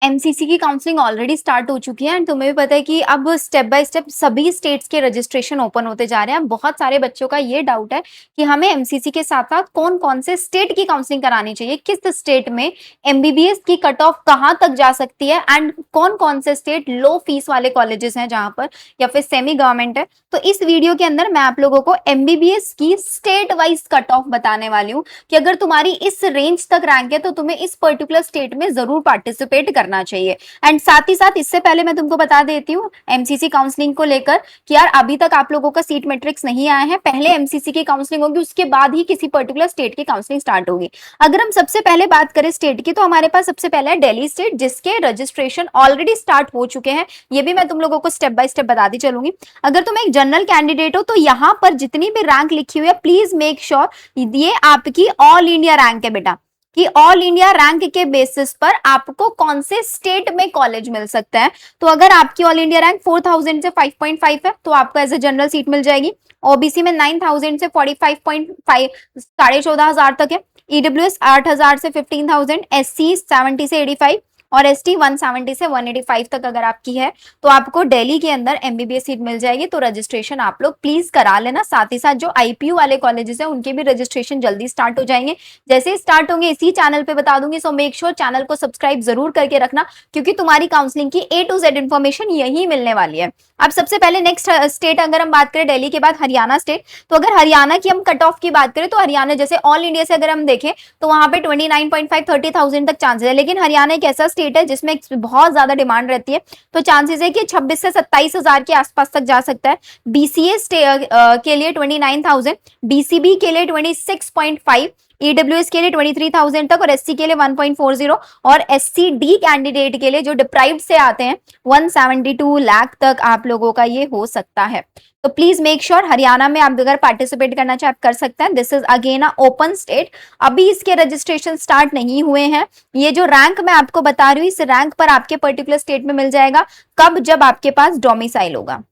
MCC की counselling already start हो चुकी है एंड तुम्हें भी पता है कि अब स्टेप बाय स्टेप सभी स्टेट्स के रजिस्ट्रेशन ओपन होते जा रहे हैं। बहुत सारे बच्चों का ये डाउट है कि हमें एमसीसी के साथ साथ कौन कौन से स्टेट की काउंसलिंग करानी चाहिए, किस स्टेट में एमबीबीएस की कट ऑफ कहाँ तक जा सकती है एंड कौन कौन से स्टेट लो फीस वाले कॉलेजेस हैं जहां पर, या फिर सेमी गवर्नमेंट है। तो इस वीडियो के अंदर मैं आप लोगों को एमबीबीएस की स्टेट वाइज कट ऑफ बताने वाली हूँ कि अगर तुम्हारी इस रेंज तक रैंक है तो तुम्हें इस पर्टिकुलर स्टेट में जरूर पार्टिसिपेट करना चाहिए। एंड साथ ही साथ इससे पहले मैं तुमको बता देती हूँ एमसीसी काउंसलिंग को लेकर कि यार अभी तक आप लोगों का सीट मैट्रिक्स नहीं आया है, पहले एमसीसी की काउंसलिंग होगी, उसके बाद ही किसी पर्टिकुलर स्टेट की काउंसलिंग स्टार्ट होगी। अगर हम सबसे पहले बात करें स्टेट की, तो हमारे पास सबसे पहले है दिल्ली स्टेट, जिसके रजिस्ट्रेशन ऑलरेडी स्टार्ट हो चुके हैं। ये भी मैं तुम लोगों को स्टेप बाय स्टेप बताती चलूंगी। अगर तुम एक जनरल कैंडिडेट हो तो यहाँ पर जितनी भी रैंक लिखी हुई है प्लीज मेक श्योर ये आपकी ऑल इंडिया रैंक है बेटा, कि ऑल इंडिया रैंक के बेसिस पर आपको कौन से स्टेट में कॉलेज मिल सकता है। तो अगर आपकी ऑल इंडिया रैंक 4000 से 5.5 है तो आपको एज ए जनरल सीट मिल जाएगी। ओबीसी में 9000 से 45.5 14,500 तक है। ईडब्ल्यूएस 8000 से 15,000, एससी 70 से 85 और एसटी 170 से 185 तक अगर आपकी है तो आपको दिल्ली के अंदर एमबीबीएस सीट मिल जाएगी। तो रजिस्ट्रेशन आप लोग प्लीज करा लेना। साथ ही साथ जो आईपीयू वाले कॉलेजेस हैं उनके भी रजिस्ट्रेशन जल्दी स्टार्ट हो जाएंगे। जैसे ही स्टार्ट होंगे इसी चैनल पे बता दूंगी, सो मेक श्योर चैनल को सब्सक्राइब जरूर करके रखना, क्योंकि तुम्हारी काउंसलिंग की A to Z इन्फॉर्मेशन यही मिलने वाली है। अब सबसे पहले नेक्स्ट स्टेट अगर हम बात करें दिल्ली के बाद हरियाणा स्टेट, तो अगर हरियाणा की हम कट ऑफ की बात करें तो हरियाणा जैसे ऑल इंडिया से अगर हम देखें तो वहां पे 29.5 30,000 तक चांसेस है, लेकिन हरियाणा एक ऐसा स्टेट है जिसमें बहुत ज्यादा डिमांड रहती है, तो चांसेस है कि 26 से 27,000 के आसपास तक जा सकता है। बीसीए के लिए 29,000, डीसीबी के लिए 26.5, ईडब्ल्यूएस के लिए 23,000 तक और एससी के लिए 1.40 और एससी डी कैंडिडेट के लिए जो डिप्राइव्ड से आते हैं 172 लाख तक आप लोगों का ये हो सकता है। तो प्लीज मेक श्योर हरियाणा में आप अगर पार्टिसिपेट करना चाहे आप कर सकते हैं। This is again a open state, अभी इसके रजिस्ट्रेशन स्टार्ट नहीं हुए हैं। ये जो रैंक मैं आपको बता रही हूँ इस रैंक पर आपके पर्टिकुलर स्टेट में मिल जाएगा कब, जब आपके पास डोमिसाइल होगा,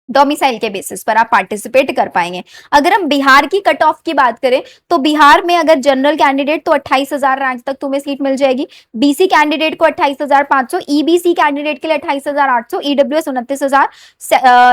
डोमिसाइल के बेसिस पर आप पार्टिसिपेट कर पाएंगे। अगर हम बिहार की कट ऑफ की बात करें तो बिहार में अगर जनरल कैंडिडेट तो 28,000 रैंक तक तुम्हें सीट मिल जाएगी। बीसी कैंडिडेट को 28,500, ईबीसी कैंडिडेट के लिए 28,800, ईडब्ल्यूएस 29,000,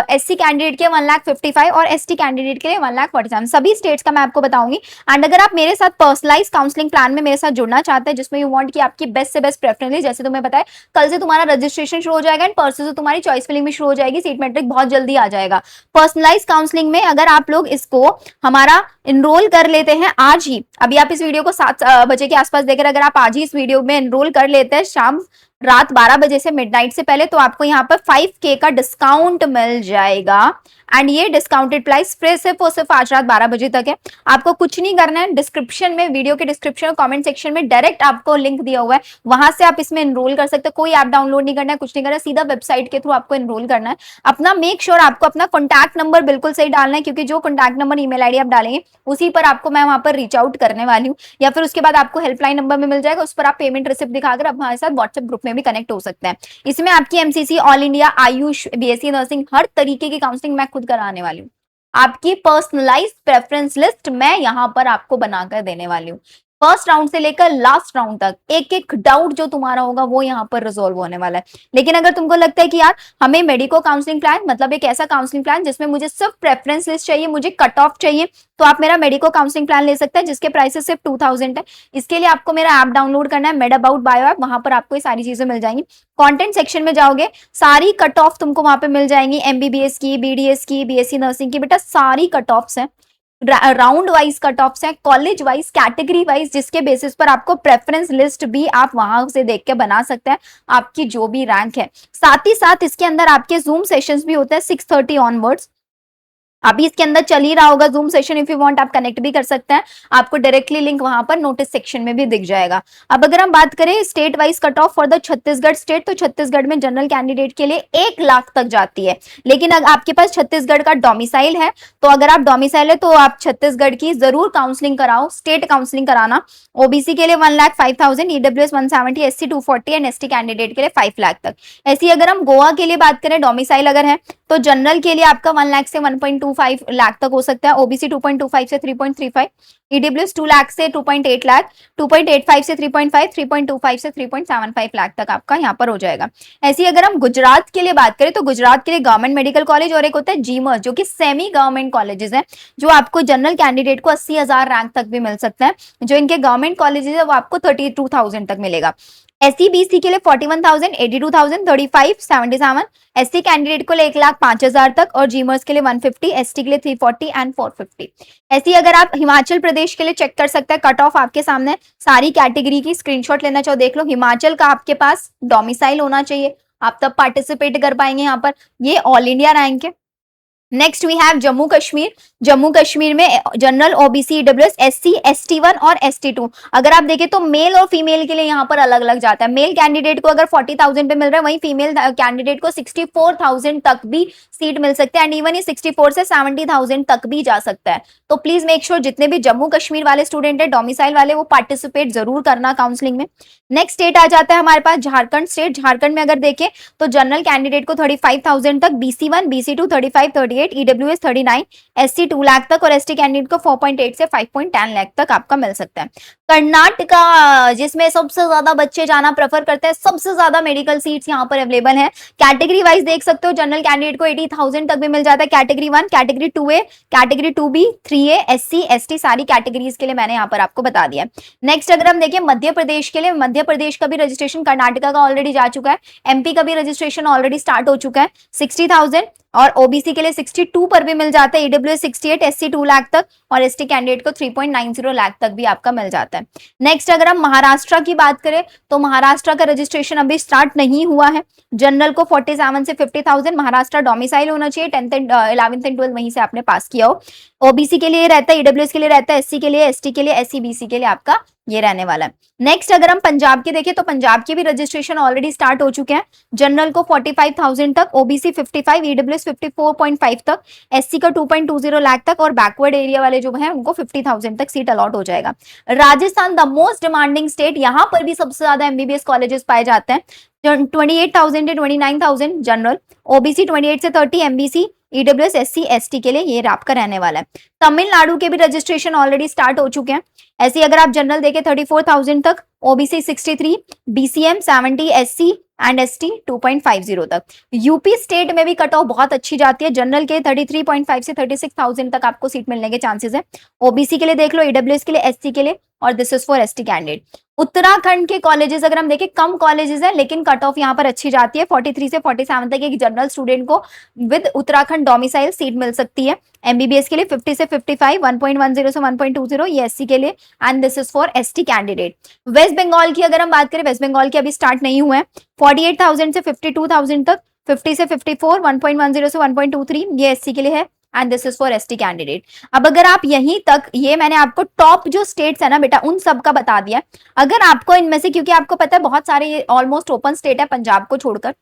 एससी कैंडिडेट के 1,55,000 और एसटी कैंडिडेट के लिए 1,47,000। सभी स्टेट्स का मैं आपको बताऊंगी। एंड अगर आप मेरे साथ पर्सनलाइज काउंसलिंग प्लान में मेरे साथ जुड़ना चाहते हैं जिसमें यू वांट कि आपकी बेस्ट से बेस्ट प्रेफरेंस, जैसे तुम्हें पता है कल से तुम्हारा रजिस्ट्रेशन शुरू हो जाएगा एंड परसों से तुम्हारी चॉइस फिलिंग भी शुरू हो जाएगी, सीट मैट्रिक बहुत जल्दी आ जाएगा। पर्सनलाइज काउंसलिंग में अगर आप लोग इसको हमारा इनरोल कर लेते हैं आज ही, अभी आप इस वीडियो को 7 बजे के आसपास देख रहे हैं, अगर आप आज ही इस वीडियो में इनरोल कर लेते हैं शाम रात 12 बजे से मिडनाइट से पहले, तो आपको यहाँ पर 5K का डिस्काउंट मिल जाएगा। एंड ये डिस्काउंटेड प्राइस सिर्फ और सिर्फ आज रात 12 बजे तक है। आपको कुछ नहीं करना है, डिस्क्रिप्शन में, वीडियो के डिस्क्रिप्शन और कमेंट सेक्शन में डायरेक्ट आपको लिंक दिया हुआ है, वहां से आप इसमें एनरोल कर सकते हैं। कोई ऐप डाउनलोड नहीं करना है, कुछ नहीं करना है, सीधा वेबसाइट के थ्रू आपको एनरोल करना है। अपना मेक श्योर आपको अपना कॉन्टैक्ट नंबर बिल्कुल सही डालना है, क्योंकि जो कॉन्टैक्ट नंबर ईमेल आईडी आप डालेंगे उसी पर आपको मैं वहां पर रीच आउट करने वाली हूँ, या फिर उसके बाद आपको हेल्पलाइन नंबर में मिल जाएगा, उस पर आप पेमेंट रिसिप्ट दिखाकर आप हमारे साथ व्हाट्सएप ग्रुप में भी कनेक्ट हो सकते हैं। इसमें आपकी MCC, all India, AYUSH, BSc nursing, हर तरीके की काउंसलिंग मैं खुद कराने वाली हूँ। आपकी पर्सनलाइज्ड प्रेफरेंस लिस्ट मैं यहां पर आपको बनाकर देने वाली हूँ। फर्स्ट राउंड से लेकर लास्ट राउंड तक एक एक डाउट जो तुम्हारा होगा वो यहाँ पर रिजोल्व होने वाला है। लेकिन अगर तुमको लगता है कि यार हमें मेडिको काउंसलिंग प्लान, मतलब एक ऐसा काउंसलिंग प्लान जिसमें मुझे सिर्फ प्रेफरेंस लिस्ट चाहिए, मुझे कट ऑफ चाहिए, तो आप मेरा मेडिको काउंसलिंग प्लान ले सकते हैं जिसके प्राइसेस सिर्फ 2000 है। इसके लिए आपको मेरा ऐप डाउनलोड करना है, मेड अबाउट बायो ऐप, वहां पर आपको ये सारी चीजें मिल जाएंगी। कंटेंट सेक्शन में जाओगे सारी कट ऑफ तुमको वहां पे मिल जाएंगी, एमबीबीएस की, बीडीएस की, बीएससी नर्सिंग की, बेटा सारी कट ऑफ्स हैं, राउंड वाइज कट ऑफ्स हैं, कॉलेज वाइज, कैटेगरी वाइज, जिसके बेसिस पर आपको प्रेफरेंस लिस्ट भी आप वहां से देख के बना सकते हैं आपकी जो भी रैंक है। साथ ही साथ इसके अंदर आपके जूम सेशंस भी होते हैं 6:30 ऑनवर्ड्स। अभी इसके अंदर चल ही रहा होगा zoom session, if you want आप कनेक्ट भी कर सकते हैं, आपको डायरेक्टली लिंक वहां पर नोटिस सेक्शन में भी दिख जाएगा। अब अगर हम बात करें state wise cut off for the Chhattisgarh state, तो छत्तीसगढ़ में जनरल कैंडिडेट के लिए 1 लाख तक जाती है। लेकिन अगर आपके पास छत्तीसगढ़ का डोमिसाइल है, तो अगर आप डोमिसाइल है तो आप छत्तीसगढ़ की जरूर काउंसलिंग कराओ, स्टेट काउंसलिंग कराना। ओबीसी के लिए 1,05,000, EWS 170, SC 240 and ST candidate के लिए 5 लाख तक। ऐसी अगर हम गोवा के लिए बात करें, डोमिसाइल अगर है, तो जनरल के लिए आपका 1 लाख से 1.2 3.25 लाख तक हो सकता है, ओबीसी 2.25 से 3.35, ईडब्ल्यूएस 2 लाख से 2.8 लाख, 2.85 से 3.5, 3.25 से 3.75 लाख तक आपका यहाँ पर हो जाएगा। ऐसी अगर हम गुजरात के लिए बात करें तो गुजरात के लिए गवर्नमेंट मेडिकल कॉलेज और एक होता है जीमस, जो कि सेमी गवर्नमेंट कॉलेजेस हैं, जो आपको जनरल कैंडिडेट को 80,000 रैंक तक भी मिल सकता है। जो इनके गवर्नमेंट कॉलेजेस है वो आपको 32,000 तक मिलेगा। एससी बीसी के लिए 41,000, 82,000, 35, 77, एससी कैंडिडेट को लिए 1,05,000 तक और जीमर्स के लिए 150, एसटी के लिए 340 एंड 450। ऐसी अगर आप हिमाचल प्रदेश के लिए चेक कर सकते हैं, कट ऑफ आपके सामने सारी कैटेगरी की स्क्रीनशॉट लेना चाहो देख लो। हिमाचल का आपके पास डोमिसाइल होना चाहिए, आप तब पार्टिसिपेट कर पाएंगे यहाँ पर, ये ऑल इंडिया रैंक है। Next we have Jammu Kashmir. Jammu Kashmir में general, OBC, EWS, SC, ST one और एसटी2। अगर आप देखें तो मेल और फीमेल के लिए यहाँ पर अलग अलग जाता है। मेल कैंडिडेट को अगर 40,000 पे मिल रहा है, वहीं फीमेल कैंडिडेट को 64,000 तक भी सीट मिल सकते हैं एंड इवन ये 64 से 70,000 तक भी जा सकता है। तो प्लीज मेक श्योर जितने भी जम्मू कश्मीर वाले स्टूडेंट है, डोमिसाइल वाले, वो पार्टिसिपेट जरूर करना काउंसलिंग में। नेक्स्ट स्टेट आ जाता है हमारे पास झारखंड स्टेट। झारखंड में अगर देखें तो जनरल कैंडिडेट को 35,000 तक, बीसी1, बीसी2 35, 38, ईडब्ल्यूएस 39, एससी 2 लाख तक और एसटी कैंडिडेट को 4.8 से 5.10 लाख तक आपका मिल सकता है। कर्नाटका, जिसमें सबसे ज्यादा बच्चे जाना प्रेफर करते हैं, सबसे ज्यादा मेडिकल सीट्स यहाँ पर अवेलेबल हैं। कैटेगरी वाइज देख सकते हो, जनरल कैंडिडेट को 80,000 तक भी मिल जाता है, category 1, category 2A, category 2B, 3A, SC, ST, सारी कैटेगरीज के लिए मैंने यहाँ पर आपको बता दिया। नेक्स्ट अगर हम देखें मध्य प्रदेश के लिए, मध्य प्रदेश का भी रजिस्ट्रेशन कर्नाटका का ऑलरेडी जा चुका है, एमपी का भी रजिस्ट्रेशन ऑलरेडी स्टार्ट हो चुका है। 60,000 और ओबीसी के लिए 62 पर भी मिल जाता है, ईडब्ल्यूएस 68, एससी 2 लाख तक और एसटी कैंडिडेट को 3.90 लाख तक भी आपका मिल जाता है। नेक्स्ट अगर हम महाराष्ट्र की बात करें तो महाराष्ट्र का रजिस्ट्रेशन अभी स्टार्ट नहीं हुआ है। जनरल को 47 से 50,000, महाराष्ट्र डोमिसाइल होना चाहिए, 10th and 11th and 12th वहीं से आपने पास किया हो। ओबीसी के लिए रहता है, ईडब्ल्यूएस के लिए रहता है, एससी के लिए, एसटी के लिए, एससी बीसी के लिए आपका ये रहने वाला है। नेक्स्ट अगर हम पंजाब के देखें तो पंजाब के भी रजिस्ट्रेशन ऑलरेडी स्टार्ट हो चुके हैं। जनरल को 45,000 तक, ओबीसी 55, ईडब्ल्यूएस 54.5 तक, एससी का 2.20 लाख तक और बैकवर्ड एरिया वाले जो है उनको 50,000 तक सीट अलॉट हो जाएगा। Rajasthan the most demanding state, यहाँ पर भी सबसे ज्यादा एमबीबीएस कॉलेजेस पाए जाते हैं। 28,000 से 29,000 जनरल, ओबीसी 28 से 30, एमबीसी, ईडब्ल्यूएस, एससी, एसटी के लिए ये आपका रहने वाला है। तमिलनाडु के भी रजिस्ट्रेशन ऑलरेडी स्टार्ट हो चुके हैं। ऐसे अगर आप जनरल देखें 34,000 तक, OBC 63, BCM 70, SC and ST 2.50 तक। यूपी स्टेट में भी कट ऑफ बहुत अच्छी जाती है, जनरल के 33.5 से 36,000 तक आपको सीट मिलने के चांसेस है। ओबीसी के लिए देख लो, ईडब्ल्यूएस के लिए, एससी के लिए और this is for ST candidate. Uttarakhand के कॉलेजेस अगर हम देखें, कम कॉलेजेस हैं लेकिन कट ऑफ यहाँ पर अच्छी जाती है। 43 से 47 तक एक जनरल स्टूडेंट को विद उत्तराखंड डोमिसाइल सीट मिल सकती है। एमबीबीएस के लिए 50 से 55, 1.10 से 1.20 ये एससी के लिए and this is for ST candidate. West Bengal की अगर हम बात करें, वेस्ट बंगाल के अभी स्टार्ट नहीं हुए हैं। 48,000 से 52,000 तक, 50 से 54, 1.10 से 1.23 ये एससी के लिए है and this is for ST candidate. अब अगर आप यहीं तक, ये मैंने आपको टॉप जो स्टेट्स है ना बेटा उन सब का बता दिया। अगर आपको इनमें से, क्योंकि आपको पता है बहुत सारे ऑलमोस्ट ओपन स्टेट है पंजाब को छोड़कर,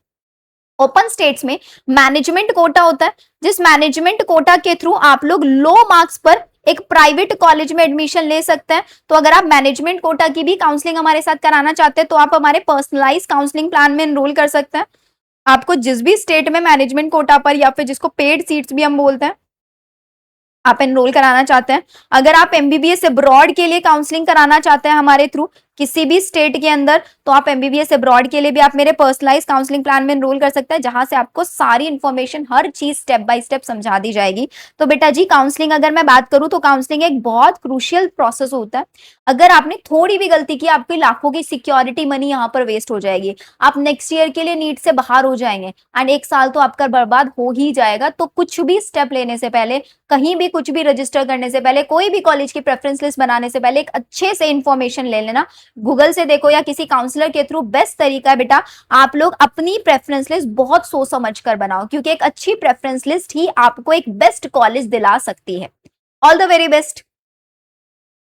ओपन स्टेट्स में मैनेजमेंट कोटा होता है, जिस मैनेजमेंट कोटा के थ्रू आप लोग लो मार्क्स पर एक प्राइवेट कॉलेज में एडमिशन ले सकते हैं। तो अगर आप मैनेजमेंट कोटा की भी काउंसलिंग हमारे साथ कराना चाहते हैं तो आप हमारे पर्सनलाइज काउंसलिंग प्लान में एनरोल कर सकते हैं। आपको जिस भी स्टेट में मैनेजमेंट कोटा पर या फिर जिसको पेड सीट्स भी हम बोलते हैं आप एनरोल कराना चाहते हैं, अगर आप एमबीबीएस अब्रॉड के लिए काउंसलिंग कराना चाहते हैं हमारे थ्रू किसी भी स्टेट के अंदर, तो आप एमबीबीएस अब्रॉड के लिए भी आप मेरे पर्सनलाइज काउंसलिंग प्लान में एनरोल कर सकते हैं, जहां से आपको सारी इन्फॉर्मेशन, हर चीज स्टेप बाय स्टेप समझा दी जाएगी। तो बेटा जी काउंसलिंग अगर मैं बात करूं तो काउंसलिंग एक बहुत क्रूशियल प्रोसेस होता है। अगर आपने थोड़ी भी गलती की, आपकी लाखों की सिक्योरिटी मनी यहाँ पर वेस्ट हो जाएगी। आप नेक्स्ट ईयर के लिए नीट से बाहर हो जाएंगे एंड एक साल तो आपका बर्बाद हो ही जाएगा। तो कुछ भी स्टेप लेने से पहले, कहीं भी कुछ भी रजिस्टर करने से पहले, कोई भी कॉलेज की प्रेफरेंस लिस्ट बनाने से पहले एक अच्छे से इंफॉर्मेशन ले लेना। गूगल से देखो या किसी काउंसलर के थ्रू, बेस्ट तरीका है बेटा आप लोग अपनी प्रेफरेंस लिस्ट बहुत सोच समझ कर बनाओ, क्योंकि एक अच्छी प्रेफरेंस लिस्ट ही आपको एक बेस्ट कॉलेज दिला सकती है। All the very best.